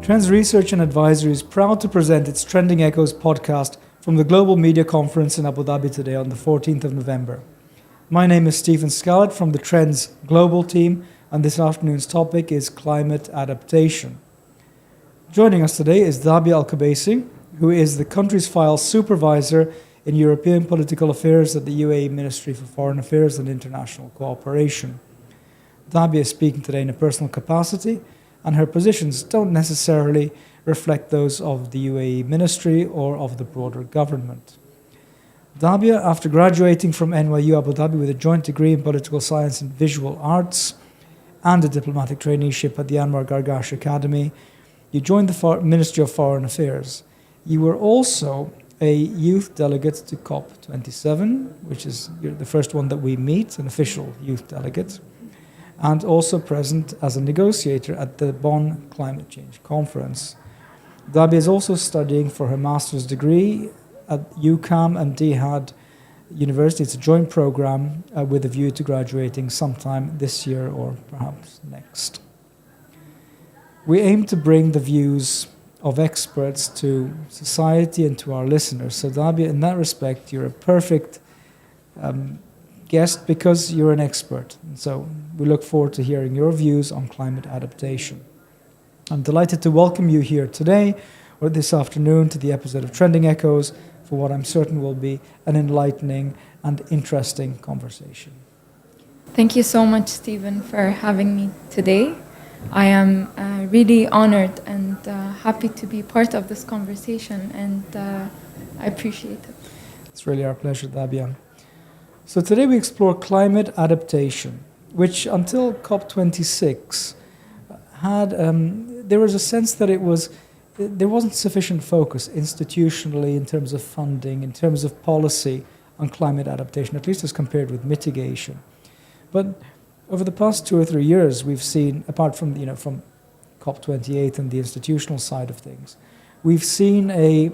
Trends Research and Advisory is proud to present its Trending Echoes podcast from the Global Media Conference in Abu Dhabi today on the 14th of November. My name is Stephen Scarlett from the Trends Global team, and this afternoon's topic is climate adaptation. Joining us today is Dhabya Al-Qubaisi, who is the country's file supervisor in European political affairs at the UAE Ministry for Foreign Affairs and International Cooperation. Dhabya is speaking today in a personal capacity, and her positions don't necessarily reflect those of the UAE Ministry or of the broader government. Dhabya, after graduating from NYU Abu Dhabi with a joint degree in political science and visual arts and a diplomatic traineeship at the Anwar Gargash Academy, you joined the Ministry of Foreign Affairs. You were also a youth delegate to COP27, which is the first one that we meet, an official youth delegate, and also present as a negotiator at the Bonn Climate Change Conference. Dhabya is also studying for her master's degree at UQAM and DHAD University. It's a joint program with a view to graduating sometime this year or perhaps next. We aim to bring the views of experts to society and to our listeners. So Dhabya, in that respect, you're a perfect guest because you're an expert. And so we look forward to hearing your views on climate adaptation. I'm delighted to welcome you here today or this afternoon to the episode of Trending Echoes for what I'm certain will be an enlightening and interesting conversation. Thank you so much, Stephen, for having me today. I am really honored and happy to be part of this conversation, and I appreciate it. It's really our pleasure, Dhabya. So today we explore climate adaptation, which until COP26 had, there was a sense that there wasn't sufficient focus institutionally in terms of funding, in terms of policy on climate adaptation, at least as compared with mitigation. But over the past 2 or 3 years, we've seen, apart from from COP28 and the institutional side of things, we've seen a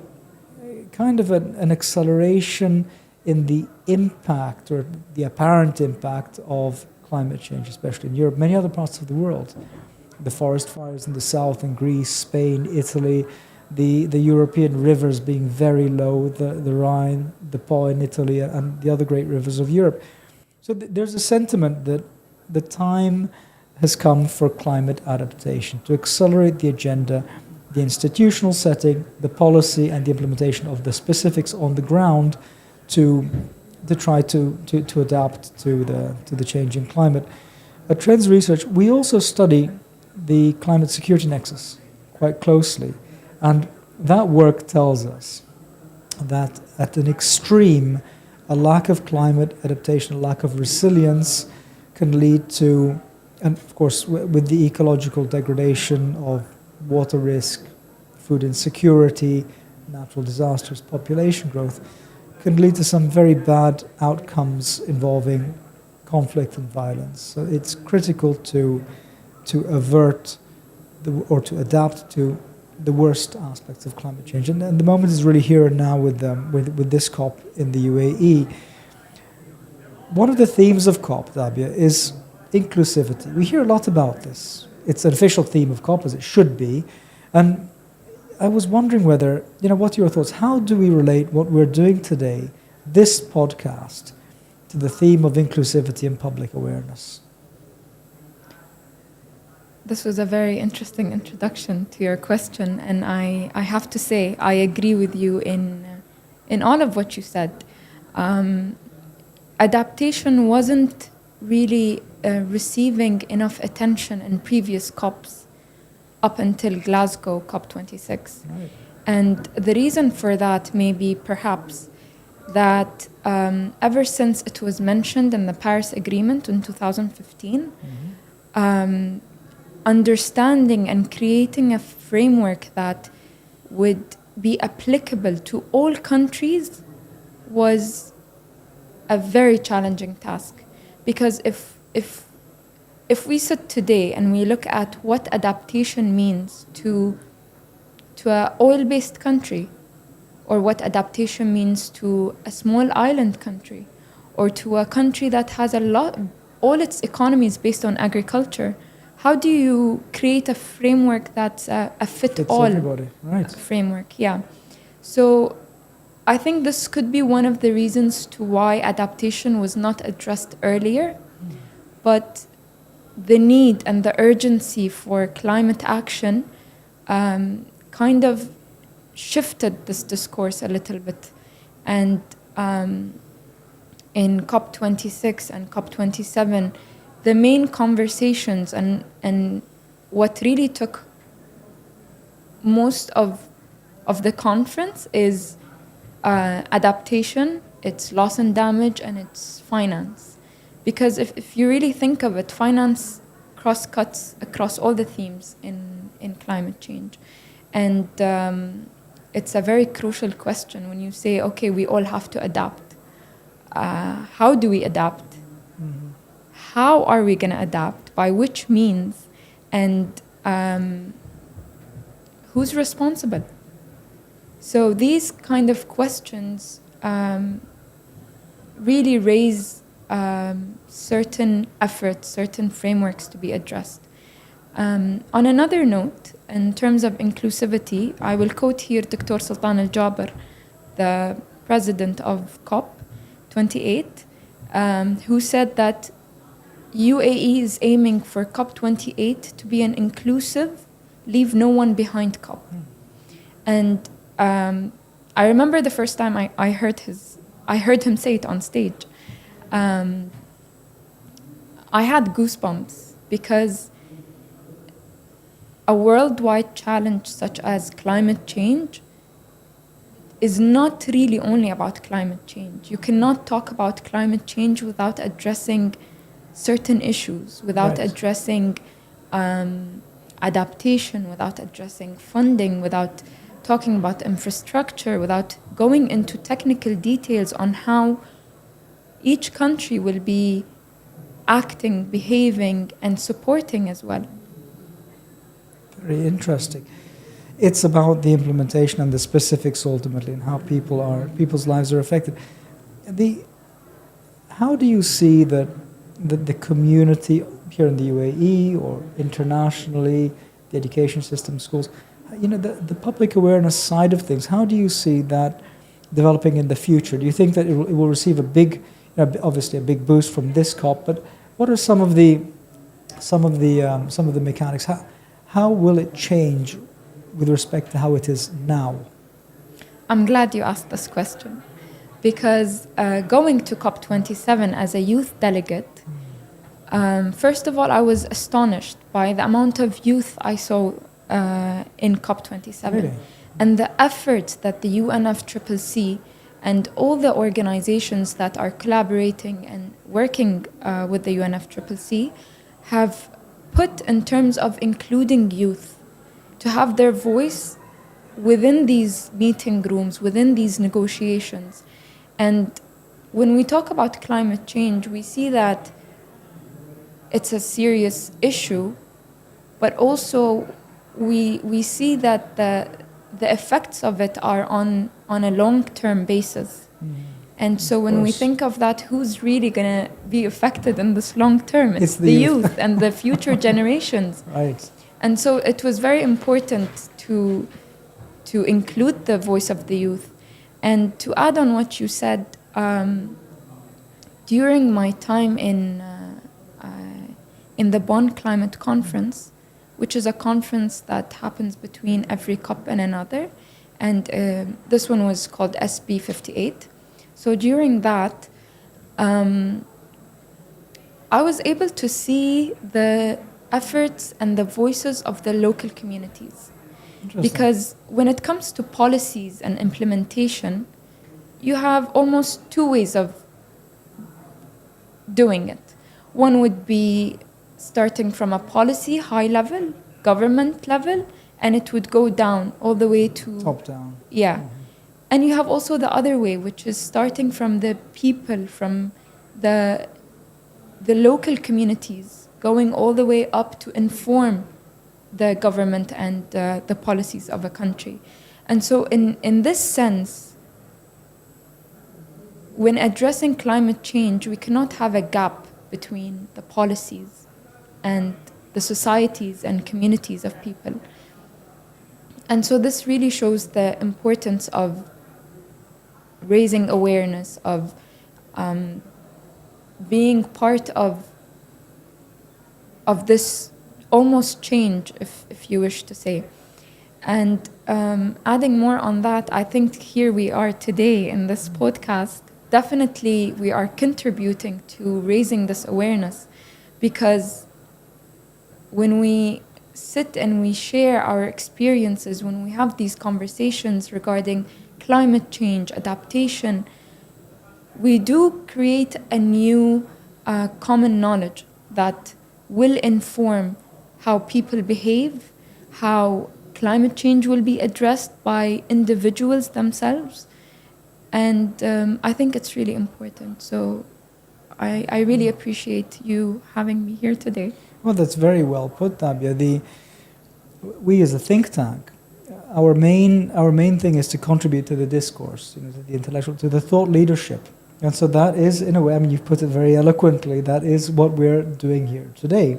kind of an acceleration in the impact or the apparent impact of climate change, especially in Europe, many other parts of the world. The forest fires in the south, in Greece, Spain, Italy, the European rivers being very low, the Rhine, the Po in Italy, and the other great rivers of Europe. So there's a sentiment that the time has come for climate adaptation, to accelerate the agenda, the institutional setting, the policy, and the implementation of the specifics on the ground to try to adapt to the changing climate. At Trends Research, we also study the climate security nexus quite closely, and that work tells us that at an extreme, a lack of climate adaptation, a lack of resilience can lead to, and of course with the ecological degradation of water risk, food insecurity, natural disasters, population growth, can lead to some very bad outcomes involving conflict and violence. So it's critical to avert or to adapt to the worst aspects of climate change. And the moment is really here and now with this COP in the UAE. One of the themes of COP, Dhabya, is inclusivity. We hear a lot about this. It's an official theme of COP, as it should be. And I was wondering whether, what are your thoughts? How do we relate what we're doing today, this podcast, to the theme of inclusivity and public awareness? This was a very interesting introduction to your question, and I have to say I agree with you in all of what you said. Adaptation wasn't really receiving enough attention in previous COPs up until Glasgow COP26. Right. And the reason for that may be perhaps that ever since it was mentioned in the Paris Agreement in 2015, understanding and creating a framework that would be applicable to all countries was a very challenging task. Because if we sit today and we look at what adaptation means to an oil-based country, or what adaptation means to a small island country, or to a country that has all its economy is based on agriculture, how do you create a framework that's a fit-all everybody, right? framework? Yeah. So I think this could be one of the reasons to why adaptation was not addressed earlier, but the need and the urgency for climate action kind of shifted this discourse a little bit. And in COP26 and COP27, the main conversations and what really took most of the conference is adaptation, its loss and damage, and its finance. Because if you really think of it, finance cross-cuts across all the themes in climate change. And it's a very crucial question when you say, okay, we all have to adapt. How do we adapt? Mm-hmm. How are we going to adapt? By which means? And who's responsible? So these kind of questions really raise certain efforts, certain frameworks to be addressed. On another note, in terms of inclusivity, I will quote here Dr. Sultan Al-Jaber, the president of COP28, who said that UAE is aiming for COP28 to be an inclusive, leave no one behind COP. And I remember the first time I heard him say it on stage. I had goosebumps because a worldwide challenge such as climate change is not really only about climate change. You cannot talk about climate change without addressing certain issues, without addressing adaptation, without addressing funding, without talking about infrastructure, without going into technical details on how each country will be acting, behaving, and supporting as well. Very interesting. It's about the implementation and the specifics ultimately, and how people's lives are affected. How do you see that the community here in the UAE or internationally, the education system, schools, the public awareness side of things, how do you see that developing in the future? Do you think that it will receive a big, obviously a big boost from this COP, but what are some of the mechanics? How will it change with respect to how it is now? I'm glad you asked this question, because going to COP27 as a youth delegate, first of all, I was astonished by the amount of youth I saw in COP27. Really? And the effort that the UNFCCC and all the organizations that are collaborating and working with the UNFCCC have put in terms of including youth, to have their voice within these meeting rooms, within these negotiations. And when we talk about climate change, we see that it's a serious issue, but also we see that the effects of it are on a long-term basis. And so when we think of that, who's really going to be affected in this long term? It's the youth and the future generations. Right. And so it was very important to include the voice of the youth. And to add on what you said, during my time in the Bonn Climate Conference, which is a conference that happens between every COP and another, and this one was called SB 58. So during that, I was able to see the efforts and the voices of the local communities. Because when it comes to policies and implementation, you have almost two ways of doing it. One would be starting from a policy, high level, government level, and it would go down all the way to... Top down. Yeah. Mm-hmm. And you have also the other way, which is starting from the people, from the local communities, going all the way up to inform the government and the policies of a country. And so in this sense, when addressing climate change, we cannot have a gap between the policies and the societies and communities of people. And so this really shows the importance of raising awareness, of being part of this almost change, if you wish to say. And adding more on that, I think here we are today in this podcast. Definitely we are contributing to raising this awareness, because when we sit and we share our experiences, when we have these conversations regarding climate change, adaptation, we do create a new common knowledge that will inform how people behave, how climate change will be addressed by individuals themselves. And I think it's really important. So I really appreciate you having me here today. Well, that's very well put, Dhabya. We as a think tank, our main thing is to contribute to the discourse, to the intellectual, to the thought leadership. And so that is, in a way, I mean, you've put it very eloquently, that is what we're doing here today.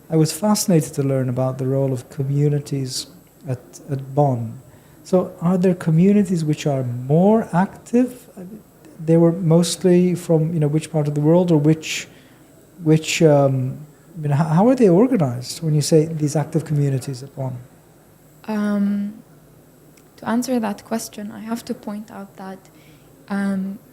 I was fascinated to learn about the role of communities at Bonn. So are there communities which are more active? They were mostly from, which part of the world, or which how are they organized when you say these active communities at Bonn? To answer that question, I have to point out that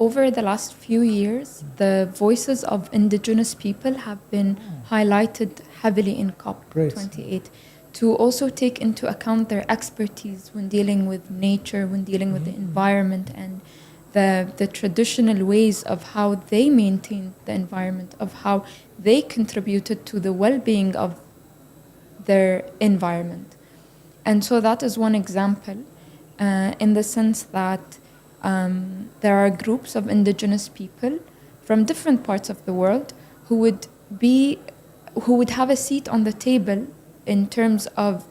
over the last few years, the voices of indigenous people have been highlighted heavily in COP28 to also take into account their expertise when dealing with nature, when dealing with the environment, and the traditional ways of how they maintain the environment, of how they contributed to the well-being of their environment. And so that is one example, in the sense that there are groups of indigenous people from different parts of the world who would have a seat on the table in terms of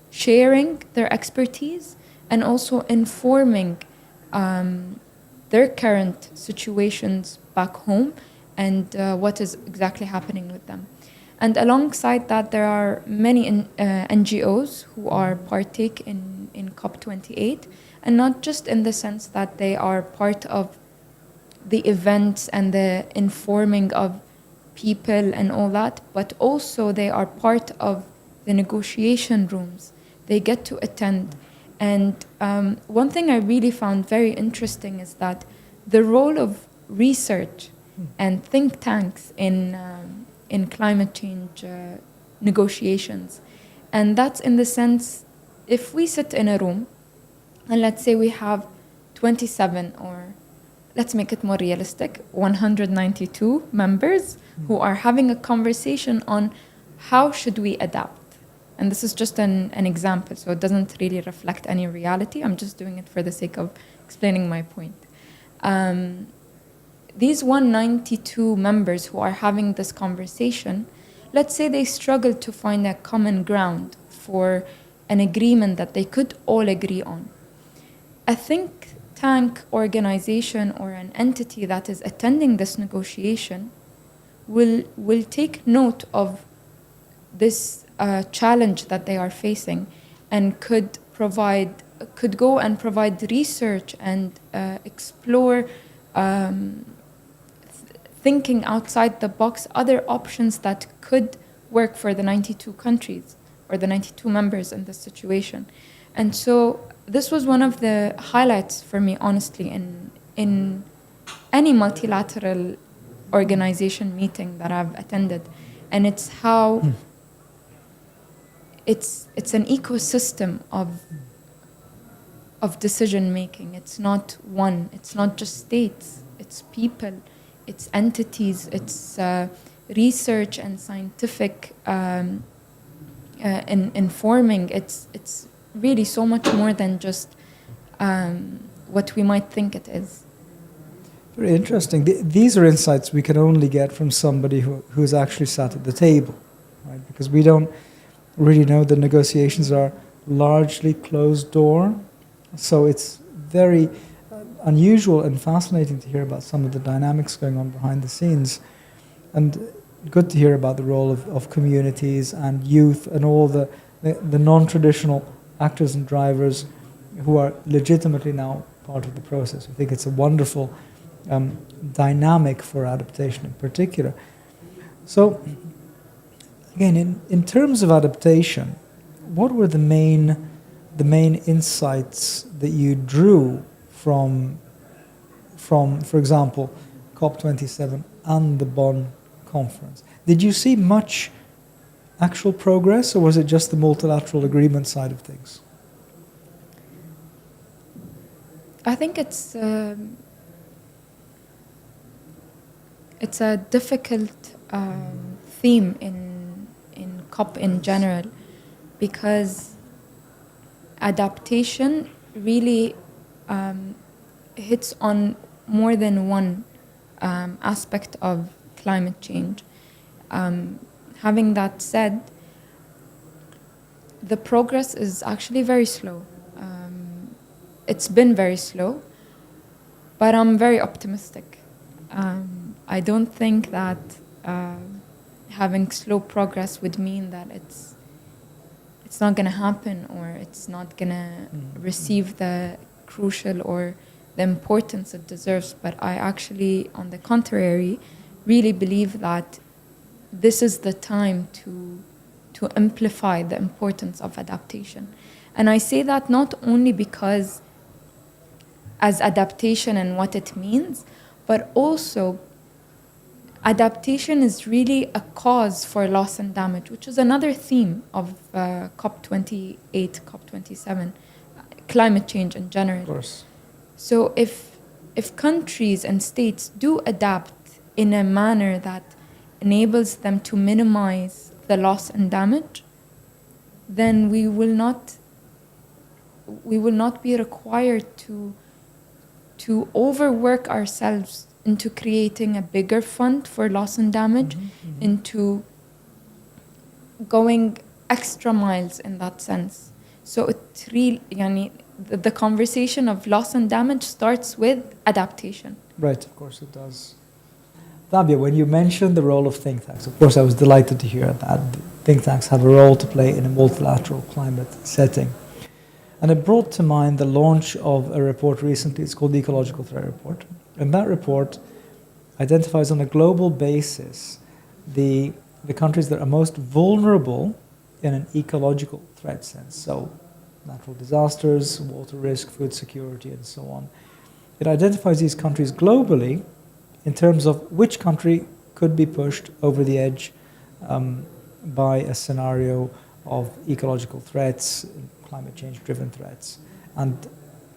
sharing their expertise and also informing their current situations back home and what is exactly happening with them. And alongside that, there are many NGOs who are partake in COP28, and not just in the sense that they are part of the events and the informing of people and all that, but also they are part of the negotiation rooms. They get to attend. And one thing I really found very interesting is that the role of research and think tanks in climate change negotiations. And that's in the sense, if we sit in a room, and let's say we have 27, or let's make it more realistic, 192 members who are having a conversation on how should we adapt. And this is just an example, so it doesn't really reflect any reality. I'm just doing it for the sake of explaining my point. These 192 members who are having this conversation, let's say they struggle to find a common ground for an agreement that they could all agree on. A think tank organization or an entity that is attending this negotiation will take note of this challenge that they are facing, and could go and provide research and explore thinking outside the box, other options that could work for the 92 countries or the 92 members in this situation. And so this was one of the highlights for me, honestly, in any multilateral organization meeting that I've attended. And it's how it's an ecosystem of decision making. It's not one, it's not just states, it's people, it's entities, it's research and scientific informing. It's really so much more than just what we might think it is. Very interesting. These are insights we can only get from somebody who's actually sat at the table, right? Because we don't really know. The negotiations are largely closed door, so it's very unusual and fascinating to hear about some of the dynamics going on behind the scenes. And good to hear about the role of communities and youth and all the non-traditional actors and drivers who are legitimately now part of the process. I think it's a wonderful dynamic for adaptation in particular. So, again, in terms of adaptation, what were the main insights that you drew from, for example, COP27 and the Bonn conference? Did you see much actual progress, or was it just the multilateral agreement side of things? I think it's a difficult theme in COP in general, because adaptation really hits on more than one aspect of climate change. Having that said, the progress is actually very slow. It's been very slow, but I'm very optimistic. I don't think that having slow progress would mean that it's not going to happen, or it's not going to receive the crucial or the importance it deserves. But I actually, on the contrary, really believe that this is the time to amplify the importance of adaptation. And I say that not only because as adaptation and what it means, but also adaptation is really a cause for loss and damage, which is another theme of COP28, COP27, climate change in general. Of course. So if countries and states do adapt in a manner that enables them to minimize the loss and damage, then we will not be required to overwork ourselves into creating a bigger fund for loss and damage, into going extra miles in that sense. So it really, the conversation of loss and damage starts with adaptation. Right, of course it does. Dhabya, when you mentioned the role of think tanks, of course I was delighted to hear that think tanks have a role to play in a multilateral climate setting. And it brought to mind the launch of a report recently. It's called the Ecological Threat Report. And that report identifies on a global basis the countries that are most vulnerable in an ecological threat sense. So natural disasters, water risk, food security, and so on. It identifies these countries globally in terms of which country could be pushed over the edge by a scenario of ecological threats, climate change-driven threats, and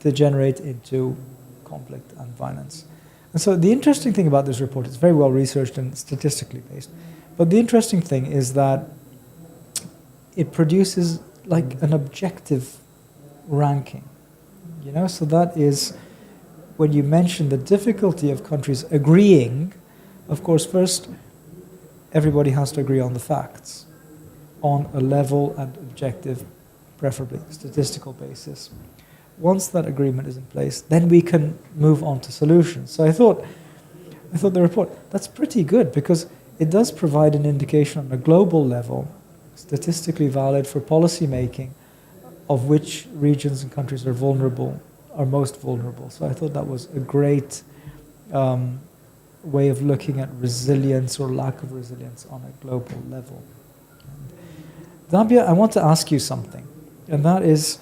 degenerate into conflict and violence. And so the interesting thing about this report, it's very well researched and statistically based, but the interesting thing is that it produces like an objective ranking, so that is, when you mention the difficulty of countries agreeing, of course, first, everybody has to agree on the facts, on a level and objective, preferably statistical basis. Once that agreement is in place, then we can move on to solutions. So I thought the report, that's pretty good, because it does provide an indication on a global level, statistically valid for policy making, of which regions and countries are most vulnerable. So I thought that was a great way of looking at resilience or lack of resilience on a global level. Dhabya, I want to ask you something, and that is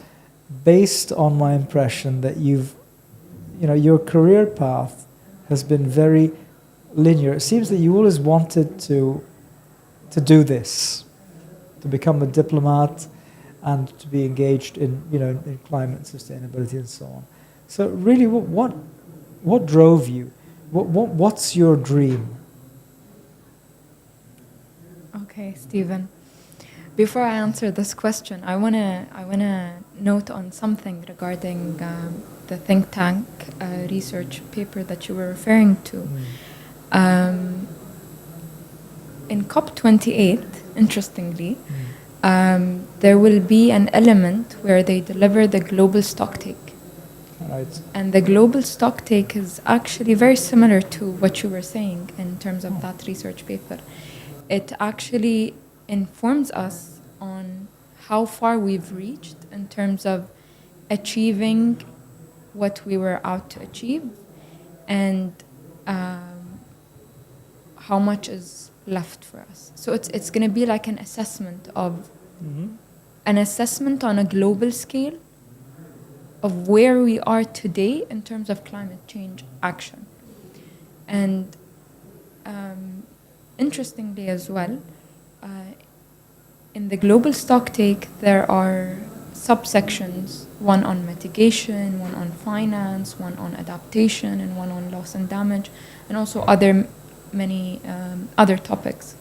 based on my impression that your career path has been very linear. It seems that you always wanted to do this, to become a diplomat and to be engaged in climate sustainability and so on. So really, what drove you? What's your dream? Okay, Stephen. Before I answer this question, I wanna note on something regarding the think tank research paper that you were referring to. In COP28, interestingly, there will be an element where they deliver the global stocktake. Right. And the global stocktake is actually very similar to what you were saying in terms of that research paper. it actually informs us on how far we've reached in terms of achieving what we were out to achieve, and how much is left for us. So it's going to be like an assessment of an assessment on a global scale of where we are today in terms of climate change action. And interestingly as well, in the global stocktake, there are subsections, one on mitigation, one on finance, one on adaptation, and one on loss and damage, and also many other topics.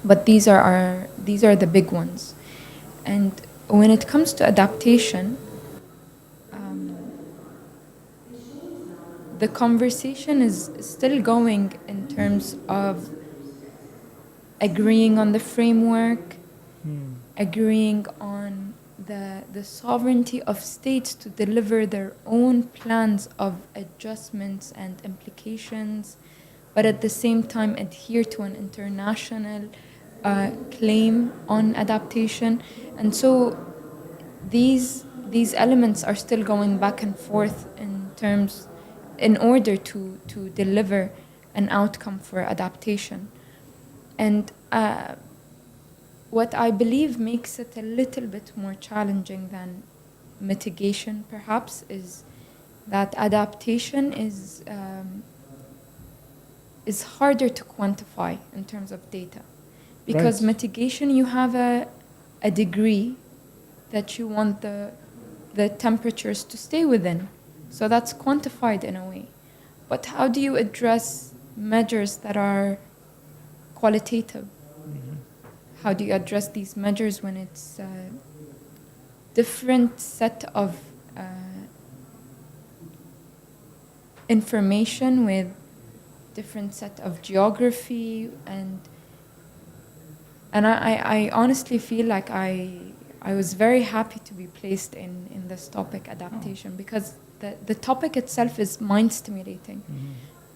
But these are the big ones. And when it comes to adaptation, the conversation is still going in terms of agreeing on the framework, agreeing on the sovereignty of states to deliver their own plans of adjustments and implications, but at the same time adhere to an international claim on adaptation. And so these elements are still going back and forth in order to deliver an outcome for adaptation. And what I believe makes it a little bit more challenging than mitigation, perhaps, is that adaptation is harder to quantify in terms of data. Because Right. mitigation, you have a degree that you want the temperatures to stay within. So that's quantified in a way. But how do you address measures that are qualitative? How do you address these measures when it's a different set of information with different set of geography, and I honestly feel like I was very happy to be placed in this topic, adaptation, because the topic itself is mind stimulating.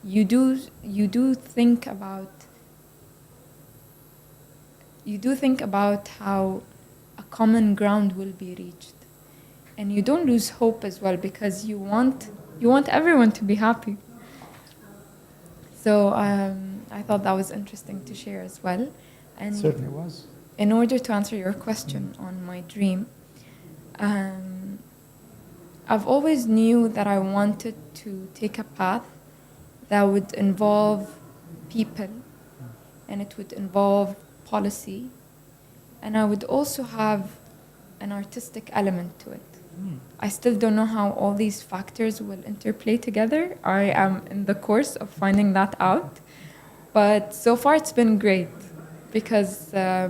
You do think about how a common ground will be reached, and you don't lose hope as well, because you want everyone to be happy. So I thought that was interesting to share as well. And Certainly was. in order to answer your question on my dream, I've always knew that I wanted to take a path that would involve people, and it would involve policy, and I would also have an artistic element to it. I still don't know how all these factors will interplay together. I am in the course of finding that out. But so far it's been great, because I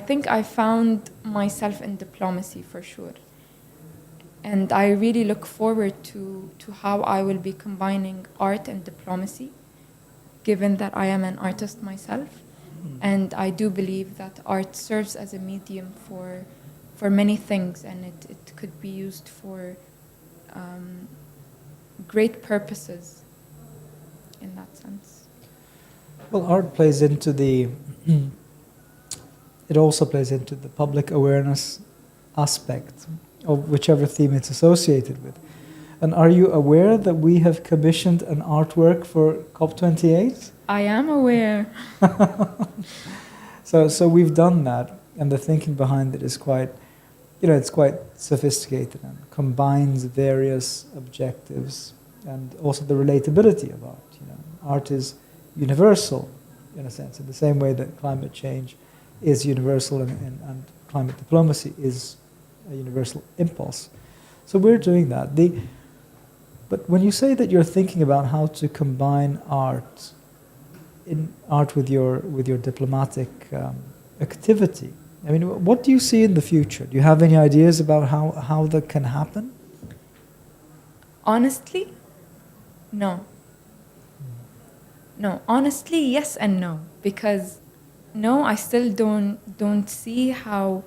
think I found myself in diplomacy for sure. And I really look forward to how I will be combining art and diplomacy, given that I am an artist myself. And I do believe that art serves as a medium for many things, and it could be used for great purposes in that sense. Well, art plays into it also plays into the public awareness aspect of whichever theme it's associated with. And are you aware that we have commissioned an artwork for COP28? I am aware. So we've done that, and the thinking behind it is quite, it's quite sophisticated and combines various objectives and also the relatability of art. Art is universal in a sense, in the same way that climate change is universal and climate diplomacy is a universal impulse. So we're doing that. But when you say that you're thinking about how to combine art with your diplomatic activity, I mean, what do you see in the future? Do you have any ideas about how that can happen? Honestly, no. No, honestly, yes and no. Because no, I still don't see how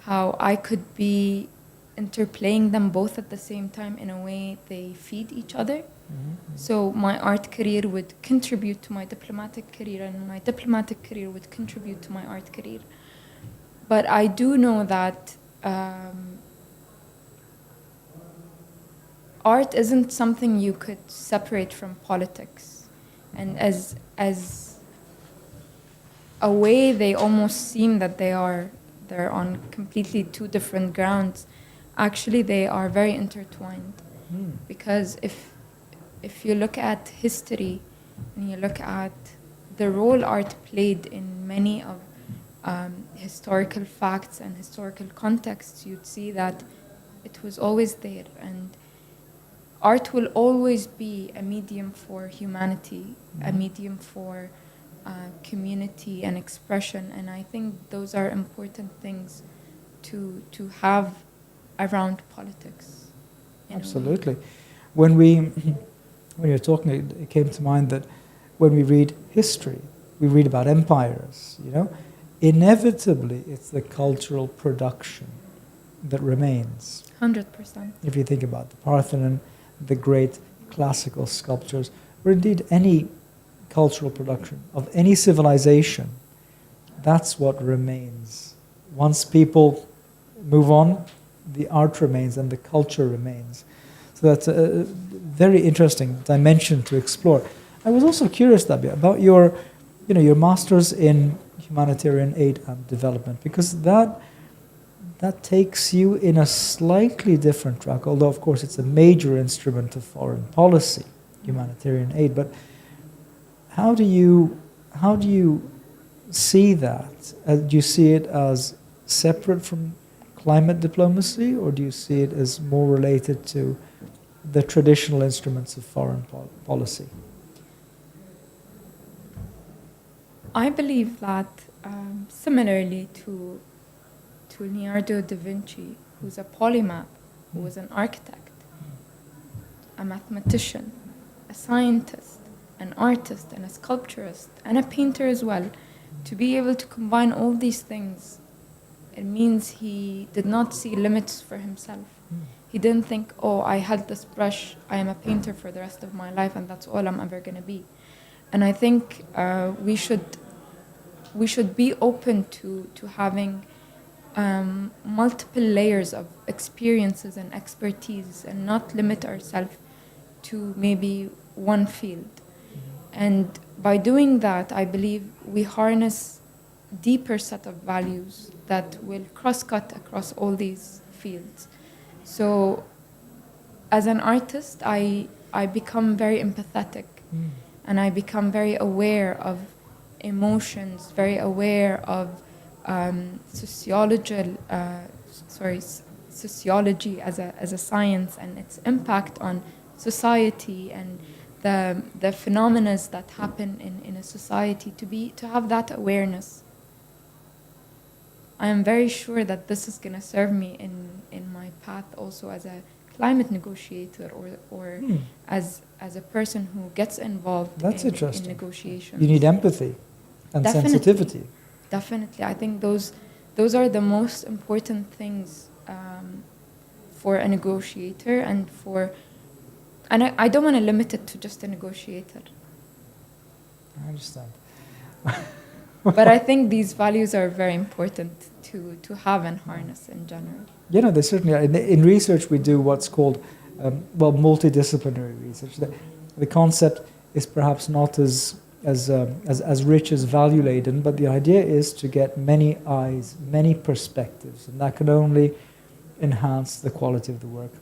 I could be interplaying them both at the same time in a way they feed each other. So my art career would contribute to my diplomatic career, and my diplomatic career would contribute to my art career. But I do know that art isn't something you could separate from politics. And as a way, they almost seem that they're on completely two different grounds. Actually, they are very intertwined. Because if you look at history and you look at the role art played in many of historical facts and historical contexts, you'd see that it was always there. And art will always be a medium for humanity, a medium for community and expression. And I think those are important things to have around politics. Absolutely. When you're talking, it came to mind that when we read history, we read about empires, inevitably it's the cultural production that remains. 100%. If you think about the Parthenon, the great classical sculptures, or indeed any cultural production of any civilization, that's what remains. Once people move on, the art remains and the culture remains. So that's a very interesting dimension to explore. I was also curious, Dhabya, about your master's in humanitarian aid and development, because that takes you in a slightly different track, although of course it's a major instrument of foreign policy, humanitarian aid. But how do you see that? Do you see it as separate from climate diplomacy, or do you see it as more related to the traditional instruments of foreign policy? I believe that similarly to Leonardo da Vinci, who's a polymath, who was an architect, a mathematician, a scientist, an artist, and a sculpturist, and a painter as well, to be able to combine all these things, it means he did not see limits for himself. He didn't think, oh, I held this brush, I am a painter for the rest of my life, and that's all I'm ever going to be. And I think we should be open to having multiple layers of experiences and expertise, and not limit ourselves to maybe one field. And by doing that, I believe we harness deeper set of values that will cross-cut across all these fields. So as an artist, I become very empathetic, and I become very aware of emotions, very aware of sociology as a science and its impact on society and the phenomena that happen in a society, to have that awareness. I am very sure that this is going to serve me in my path also as a climate negotiator or as a person who gets involved in negotiations. You need empathy and sensitivity. Definitely. I think those are the most important things for a negotiator and I don't want to limit it to just a negotiator. I understand. But I think these values are very important to have and harness in general. They certainly are. In research, we do what's called multidisciplinary research. The concept is perhaps not as rich as value laden, but the idea is to get many eyes, many perspectives, and that can only enhance the quality of the work.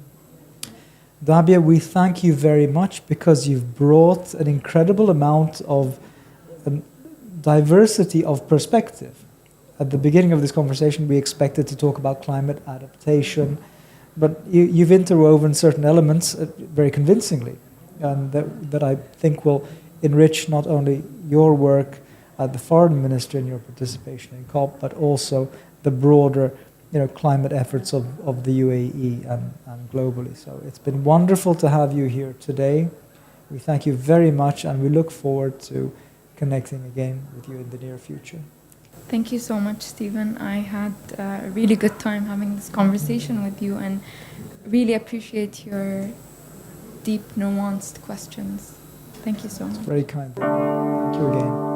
Dhabya, we thank you very much because you've brought an incredible amount of diversity of perspective. At the beginning of this conversation, we expected to talk about climate adaptation, but you've interwoven certain elements very convincingly, and that I think will enrich not only your work at the Foreign Ministry and your participation in COP, but also the broader climate efforts of the UAE and globally. So it's been wonderful to have you here today. We thank you very much, and we look forward to connecting again with you in the near future. Thank you so much, Stephen. I had a really good time having this conversation with you, and really appreciate your deep, nuanced questions. Thank you so much. Very kind. Thank you again.